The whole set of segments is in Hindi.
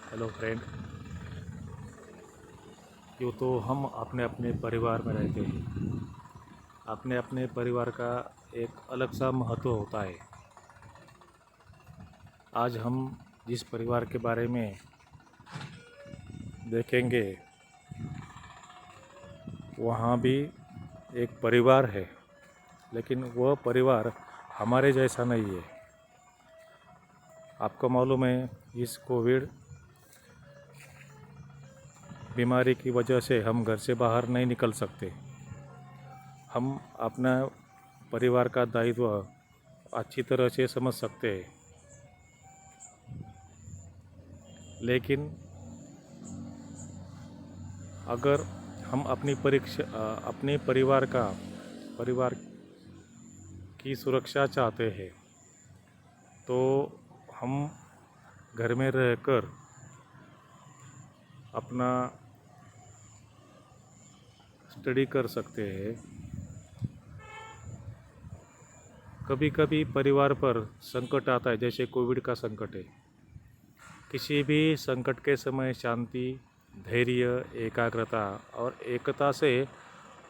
Hello friend. यूँ तो हम अपने अपने परिवार में रहते हैं। अपने अपने परिवार का एक अलग सा महत्व होता है। आज हम जिस परिवार के बारे में देखेंगे वहाँ भी एक परिवार है, लेकिन वह परिवार हमारे जैसा नहीं है। आपको मालूम है, इस कोविड बीमारी की वजह से हम घर से बाहर नहीं निकल सकते। हम अपना परिवार का दायित्व अच्छी तरह से समझ सकते हैं, लेकिन अगर हम अपने परिवार की सुरक्षा चाहते हैं तो हम घर में रहकर अपना स्टडी कर सकते हैं। कभी कभी परिवार पर संकट आता है, जैसे कोविड का संकट है। किसी भी संकट के समय शांति, धैर्य, एकाग्रता और एकता से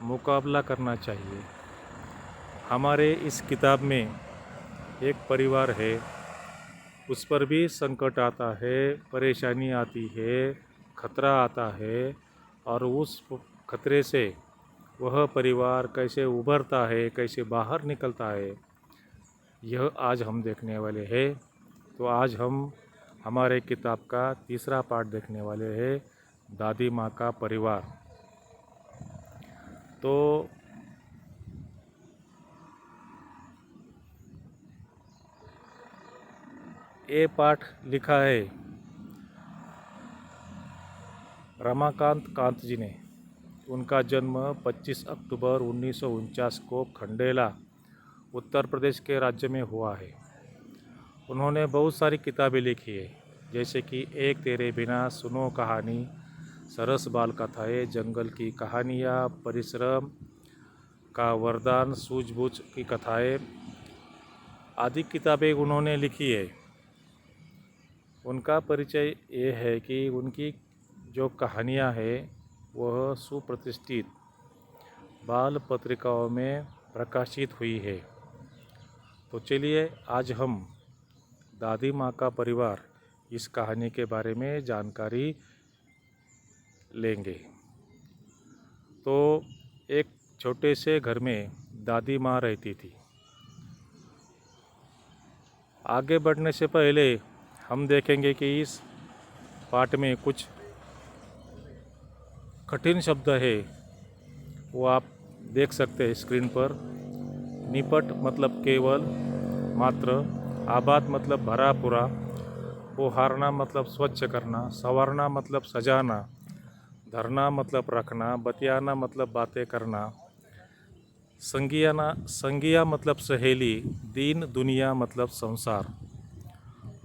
मुकाबला करना चाहिए। हमारे इस किताब में एक परिवार है, उस पर भी संकट आता है, परेशानी आती है, खतरा आता है, और उस खतरे से वह परिवार कैसे उभरता है, कैसे बाहर निकलता है, यह आज हम देखने वाले हैं। तो आज हम हमारे किताब का तीसरा पार्ट देखने वाले हैं, दादी माँ का परिवार। तो ये पाठ लिखा है रमाकांत कांत जी ने। उनका जन्म 25 अक्टूबर 1949 को खंडेला, उत्तर प्रदेश के राज्य में हुआ है। उन्होंने बहुत सारी किताबें लिखी है, जैसे कि एक तेरे बिना, सुनो कहानी, सरस बाल कथाएँ, जंगल की कहानियाँ, परिश्रम का वरदान, सूझबूझ की कथाएँ आदि किताबें उन्होंने लिखी है। उनका परिचय ये है कि उनकी जो कहानियाँ हैं वह सुप्रतिष्ठित बाल पत्रिकाओं में प्रकाशित हुई है। तो चलिए आज हम दादी माँ का परिवार इस कहानी के बारे में जानकारी लेंगे। तो एक छोटे से घर में दादी माँ रहती थी। आगे बढ़ने से पहले हम देखेंगे कि इस पाठ में कुछ कठिन शब्द है, वो आप देख सकते हैं स्क्रीन पर। निपट मतलब केवल, मात्र, आबाद मतलब भरा पूरा, बोहारना मतलब स्वच्छ करना, संवारना मतलब सजाना, धरना मतलब रखना, बतियाना मतलब बातें करना, संगिया मतलब सहेली, दीन दुनिया मतलब संसार।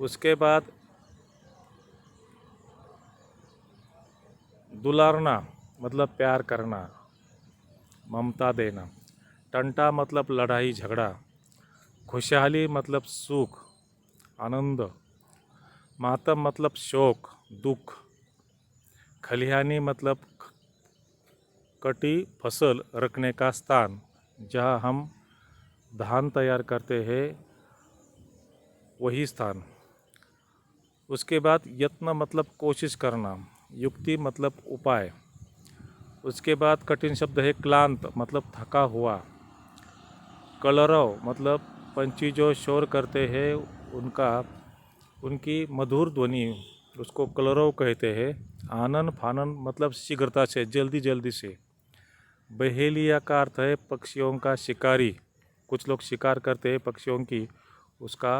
उसके बाद दुलारना मतलब प्यार करना, ममता देना, टंटा मतलब लड़ाई झगड़ा, खुशहाली मतलब सुख, आनंद, मातम मतलब शोक, दुख, खलिहानी मतलब कटी फसल रखने का स्थान, जहाँ हम धान तैयार करते हैं वही स्थान। उसके बाद यत्न मतलब कोशिश करना, युक्ति मतलब उपाय। उसके बाद कठिन शब्द है क्लांत मतलब थका हुआ, कलरव मतलब पंछी जो शोर करते हैं उनकी मधुर ध्वनि, उसको कलरव कहते हैं। आनन फानन मतलब शीघ्रता से, जल्दी जल्दी से। बहेलिया का अर्थ है पक्षियों का शिकारी, कुछ लोग शिकार करते हैं पक्षियों की, उसका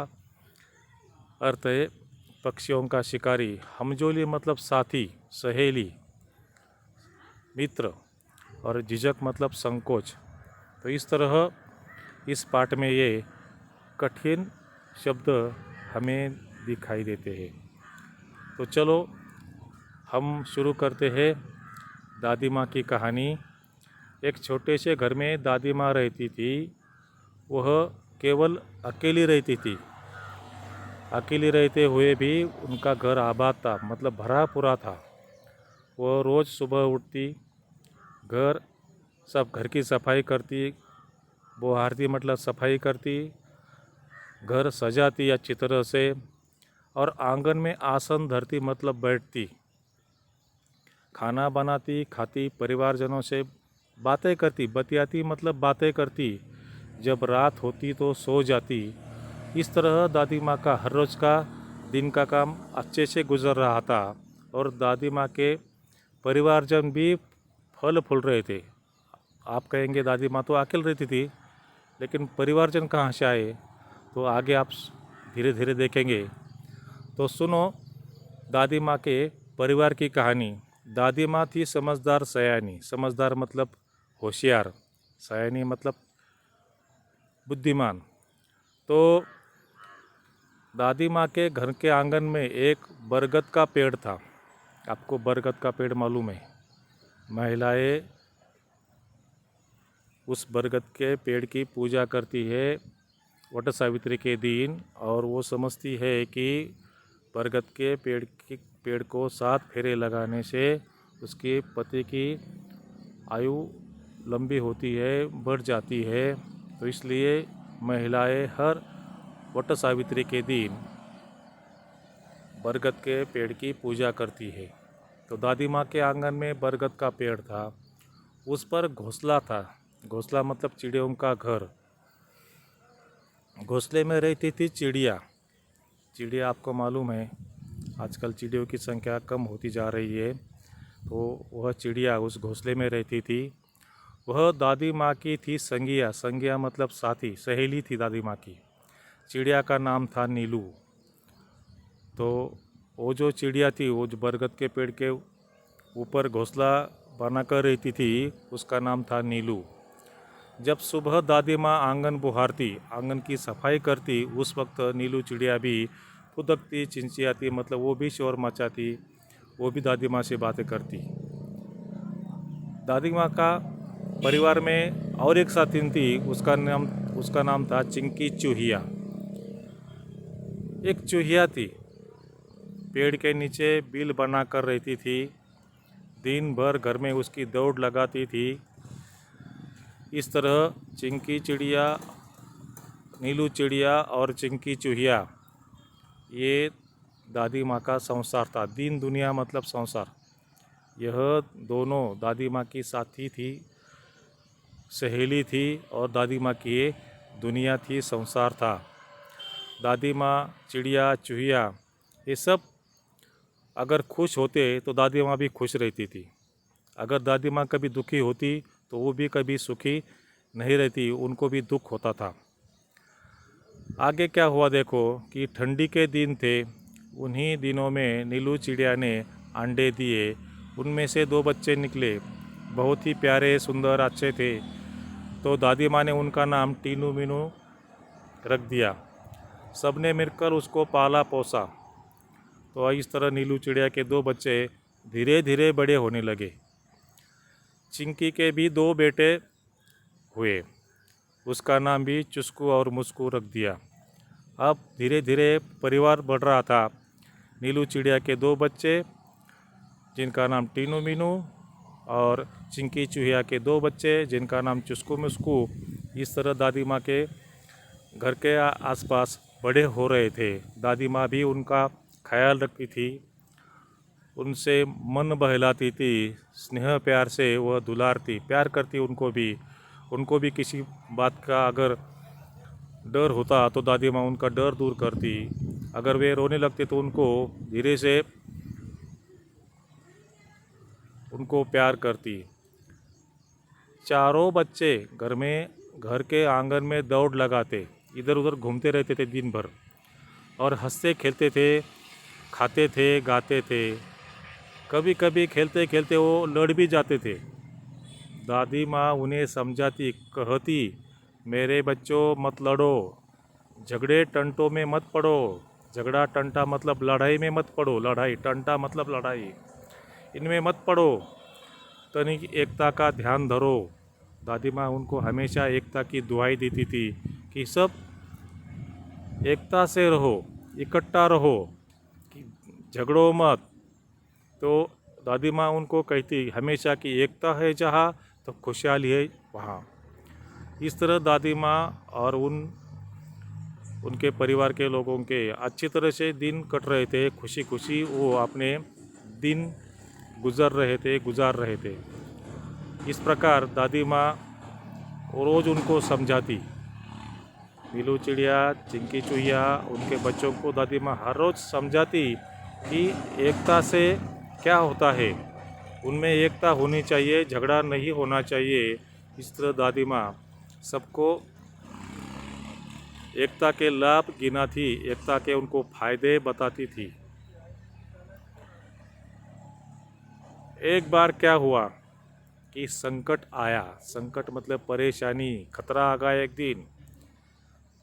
अर्थ है पक्षियों का शिकारी। हमजोली मतलब साथी, सहेली, मित्र। और झिझक मतलब संकोच। तो इस तरह इस पाठ में ये कठिन शब्द हमें दिखाई देते हैं। तो चलो हम शुरू करते हैं दादी माँ की कहानी। एक छोटे से घर में दादी माँ रहती थी। वह केवल अकेली रहती थी। अकेली रहते हुए भी उनका घर आबाद था, मतलब भरा पूरा था। वो रोज़ सुबह उठती, घर सब घर की सफाई करती, बहारती मतलब सफाई करती, घर सजाती अच्छी तरह से, और आंगन में आसन धरती मतलब बैठती, खाना बनाती, खाती, परिवारजनों से बातें करती, बतियाती मतलब बातें करती, जब रात होती तो सो जाती। इस तरह दादी माँ का हर रोज़ का दिन का काम अच्छे से गुजर रहा था, और दादी माँ के परिवारजन भी फल फूल रहे थे। आप कहेंगे दादी माँ तो अकेले रहती थी, लेकिन परिवारजन कहाँ से आए, तो आगे आप धीरे धीरे देखेंगे। तो सुनो दादी माँ के परिवार की कहानी। दादी माँ थी समझदार सयानी, समझदार मतलब होशियार, सयानी मतलब बुद्धिमान। तो दादी माँ के घर के आंगन में एक बरगद का पेड़ था। आपको बरगद का पेड़ मालूम है? महिलाएं उस बरगद के पेड़ की पूजा करती है वट सावित्री के दिन, और वो समझती है कि बरगद के पेड़ को 7 फेरे लगाने से उसके पति की आयु लंबी होती है, बढ़ जाती है। तो इसलिए महिलाएं हर वट सावित्री के दिन बरगद के पेड़ की पूजा करती है। तो दादी माँ के आंगन में बरगद का पेड़ था, उस पर घोंसला था। घोंसला मतलब चिड़ियों का घर। घोंसले में रहती थी चिड़िया। चिड़िया आपको मालूम है आजकल चिड़ियों की संख्या कम होती जा रही है, तो वह चिड़िया उस घोंसले में रहती थी। वह दादी माँ की थी संगिया। संगिया मतलब साथी, सहेली थी दादी माँ की। चिड़िया का नाम था नीलू। तो वो जो चिड़िया थी, वो जो बरगद के पेड़ के ऊपर घोंसला बनाकर रहती थी, उसका नाम था नीलू। जब सुबह दादी माँ आंगन बुहारती, आंगन की सफाई करती, उस वक्त नीलू चिड़िया भी फुदकती, चिंचियाती, मतलब वो भी शोर मचाती, वो भी दादी माँ से बातें करती। दादी माँ का परिवार में और एक साथी थी, उसका नाम था चिंकी चूहिया। एक चूहिया थी, पेड़ के नीचे बिल बनाकर रहती थी, दिन भर घर में उसकी दौड़ लगाती थी। इस तरह चिंकी चिड़िया, नीलू चिड़िया और चिंकी चूहिया, ये दादी माँ का संसार था। दीन दुनिया मतलब संसार। यह दोनों दादी माँ की साथी थी, सहेली थी, और दादी माँ की ये दुनिया थी, संसार था। दादी माँ, चिड़िया, चूहिया, ये सब अगर खुश होते तो दादी माँ भी खुश रहती थी। अगर दादी माँ कभी दुखी होती तो वो भी कभी सुखी नहीं रहती, उनको भी दुख होता था। आगे क्या हुआ देखो कि ठंडी के दिन थे। उन्हीं दिनों में नीलू चिड़िया ने अंडे दिए, उनमें से 2 बच्चे निकले, बहुत ही प्यारे, सुंदर, अच्छे थे। तो दादी माँ ने उनका नाम टीनू मीनू रख दिया। सबने मिलकर उसको पाला पोसा। तो इस तरह नीलू चिड़िया के 2 बच्चे धीरे धीरे बड़े होने लगे। चिंकी के भी 2 बेटे हुए, उसका नाम भी चुस्कू और मुस्कू रख दिया। अब धीरे धीरे परिवार बढ़ रहा था। नीलू चिड़िया के 2 बच्चे, जिनका नाम टीनू मीनू, और चिंकी चूहिया के 2 बच्चे, जिनका नाम चुस्कू मुस्कू, इस तरह दादी माँ के घर के आसपास बड़े हो रहे थे। दादी माँ भी उनका ख्याल रखती थी, उनसे मन बहलाती थी, स्नेह प्यार से वह दुलारती, प्यार करती उनको भी किसी बात का अगर डर होता तो दादी माँ उनका डर दूर करती। अगर वे रोने लगते तो उनको धीरे से उनको प्यार करती। चारों बच्चे घर के आंगन में दौड़ लगाते, इधर उधर घूमते रहते थे दिन भर, और हंसते खेलते थे, खाते थे, गाते थे। कभी कभी खेलते खेलते वो लड़ भी जाते थे। दादी माँ उन्हें समझाती, कहती, मेरे बच्चों मत लड़ो, झगड़े टंटों में मत पड़ो। झगड़ा टंटा मतलब लड़ाई में मत पड़ो, लड़ाई टंटा मतलब लड़ाई, इनमें मत पड़ो। तनिक एकता का ध्यान धरो। दादी माँ उनको हमेशा एकता की दुआई देती थी कि सब एकता से रहो, इकट्ठा रहो, कि झगड़ो मत। तो दादी माँ उनको कहती हमेशा कि एकता है जहाँ तो खुशहाली है वहाँ। इस तरह दादी माँ और उनके परिवार के लोगों के अच्छी तरह से दिन कट रहे थे, खुशी खुशी वो अपने दिन गुजार रहे थे। इस प्रकार दादी माँ रोज़ उनको समझाती, नीलू चिड़िया, चिंकी चुहिया, उनके बच्चों को दादी माँ हर रोज़ समझाती कि एकता से क्या होता है, उनमें एकता होनी चाहिए, झगड़ा नहीं होना चाहिए। इस तरह दादी माँ सबको एकता के लाभ गिनाती, एकता के उनको फायदे बताती थी। एक बार क्या हुआ कि संकट आया, संकट मतलब परेशानी, खतरा आ गया। एक दिन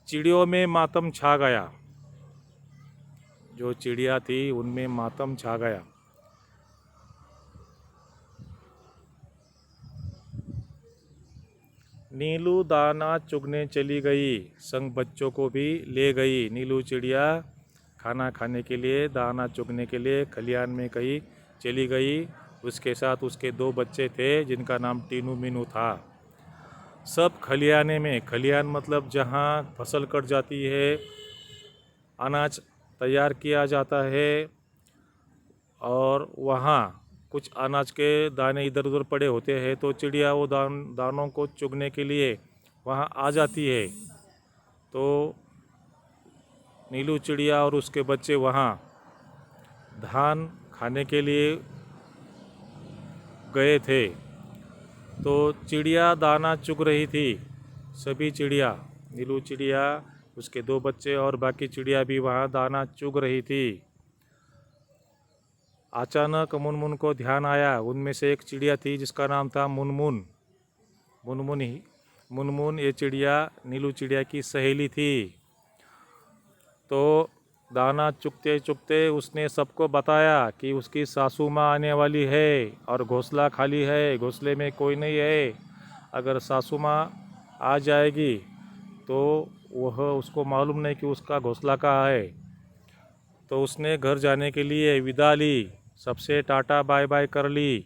चिड़ियों में मातम छा गया, जो चिड़िया थी उनमें मातम छा गया। नीलू दाना चुगने चली गई, संग बच्चों को भी ले गई। नीलू चिड़िया खाना खाने के लिए, दाना चुगने के लिए खलिहान में कहीं चली गई। उसके साथ उसके 2 बच्चे थे जिनका नाम टीनू मीनू था। सब खलिहाने में, खलिहान मतलब जहाँ फसल कट जाती है, अनाज तैयार किया जाता है और वहाँ कुछ अनाज के दाने इधर उधर पड़े होते हैं, तो चिड़िया वो दानों को चुगने के लिए वहाँ आ जाती है। तो नीलू चिड़िया और उसके बच्चे वहाँ धान खाने के लिए गए थे। तो चिड़िया दाना चुग रही थी, सभी चिड़िया, नीलू चिड़िया, उसके 2 बच्चे और बाकी चिड़िया भी वहाँ दाना चुग रही थी। अचानक मुनमुन को ध्यान आया। उनमें से एक चिड़िया थी जिसका नाम था मुनमुन। मुनमुन ये चिड़िया नीलू चिड़िया की सहेली थी। तो दाना चुगते चुगते उसने सबको बताया कि उसकी सासू माँ आने वाली है और घोंसला खाली है, घोंसले में कोई नहीं है। अगर सासू माँ आ जाएगी तो वह, उसको मालूम नहीं कि उसका घोंसला कहाँ है। तो उसने घर जाने के लिए विदा ली, सबसे टाटा बाय बाय कर ली।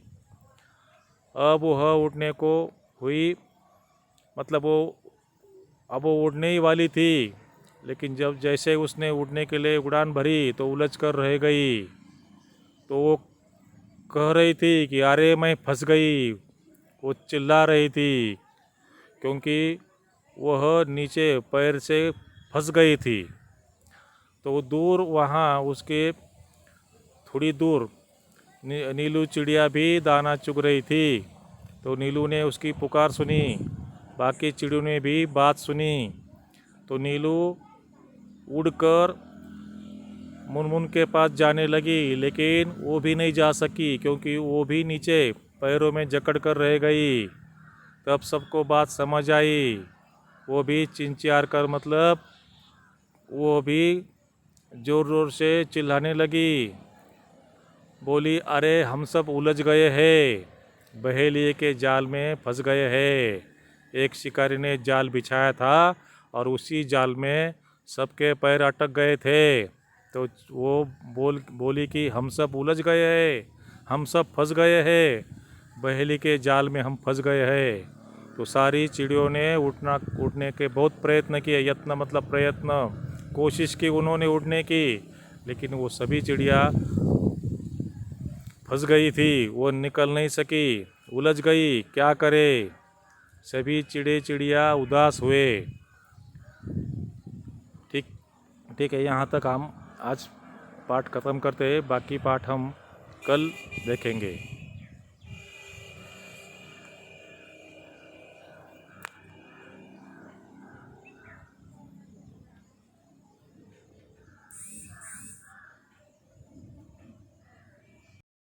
अब वह उड़ने को हुई, मतलब अब वो उड़ने ही वाली थी, लेकिन जब जैसे उसने उड़ने के लिए उड़ान भरी तो उलझ कर रह गई। तो वो कह रही थी कि अरे मैं फंस गई, वो चिल्ला रही थी, क्योंकि वह नीचे पैर से फंस गई थी। तो दूर वहाँ उसके थोड़ी दूर नीलू चिड़िया भी दाना चुग रही थी। तो नीलू ने उसकी पुकार सुनी, बाकी चिड़ियों ने भी बात सुनी। तो नीलू उड़कर मुनमुन के पास जाने लगी, लेकिन वो भी नहीं जा सकी क्योंकि वो भी नीचे पैरों में जकड़ कर रह गई। तब सबको बात समझ आई, वो भी चिंचियार कर, मतलब वो भी जोर जोर से चिल्लाने लगी, बोली अरे हम सब उलझ गए हैं, बहेलिए के जाल में फंस गए हैं। एक शिकारी ने जाल बिछाया था और उसी जाल में सबके पैर अटक गए थे। तो वो बोली कि हम सब उलझ गए हैं, हम सब फंस गए हैं, बहेली के जाल में हम फंस गए हैं। तो सारी चिड़ियों ने उड़ने के बहुत प्रयत्न किए, यत्न मतलब प्रयत्न, कोशिश की उन्होंने उड़ने की, लेकिन वो सभी चिड़िया फंस गई थी, वो निकल नहीं सकी, उलझ गई, क्या करे। सभी चिड़िया उदास हुए। ठीक ठीक है, यहाँ तक हम आज पाठ ख़त्म करते हैं, बाकी पाठ हम कल देखेंगे।